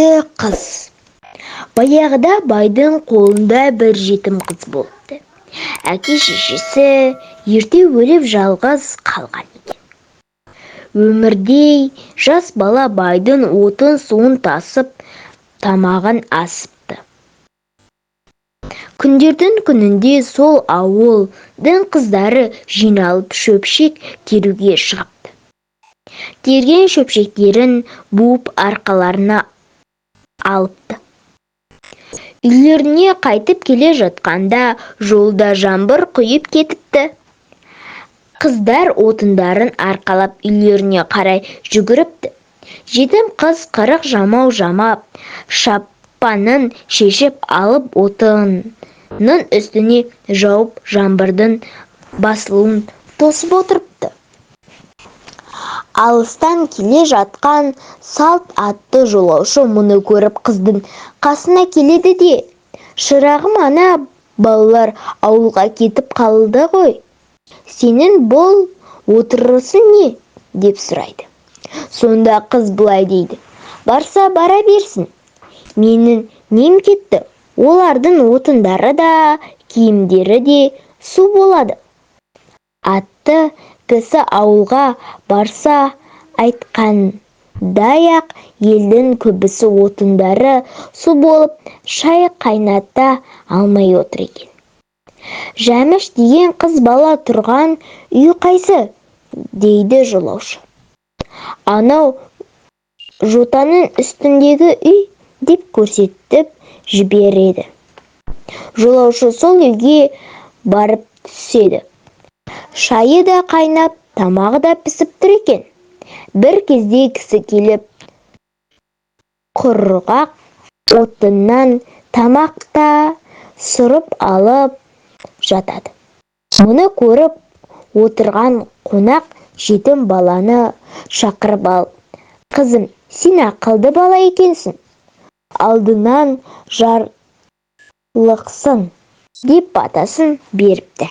қыз. Баяғыда байдың қолында бір жетім қыз болыпты. Әке-шешесі ерте өліп жалғыз қалған екен. Өмірдей жас бала байдың отын суын тасып, тамағын асыпты. Күндердің күнінде сол ауылдың қыздары жиналып шөпшек теруге шығыпты. Терген шөпшектерін буып арқаларына алыпты. Үйлеріне қайтып келе жатқанда жолда жаңбыр құйып кетіпті. Қыздар отындарын арқалап үйлеріне қарай жүгіріпті. Жетім қыз қырық жамау жамап, шапанын шешіп алып отынның үстіне жауып жаңбырдың басылуын тосып отырыпты. Алыстан келе жатқан салт атты жолаушы мұны көріп қыздың қасына келеді де: «Шырағым, ана балалар ауылға кетіп қалды ғой. Сенің бұл отырысың не?» деп сұрайды. Сонда қыз былай дейді: «Барса бара берсін. Менің нем кетті? Олардың отындары да, киімдері де су болады. Атты кісі ауылға барса айтқандай-ақ елдің көбісі отындары су болып шай қайната алмай отыр екен. Жәміш деген қыз бала тұрған үй қайсы?» дейді жолаушы. «Анау жотаның үстіндегі үй» деп көрсетіп жібереді. Жолаушы сол үйге барып түседі. Шайы да қайнап, тамағы да пісіп тұр екен. Бір кезде кісі келіп, құрғақ отыннан тамақ та сұрып алып жатады. Мұны көріп отырған қонақ жетім баланы шақырып алып: «Қызым, сен ақылды бала екенсің. Алдынан жарлықсың» деп батасын беріпті.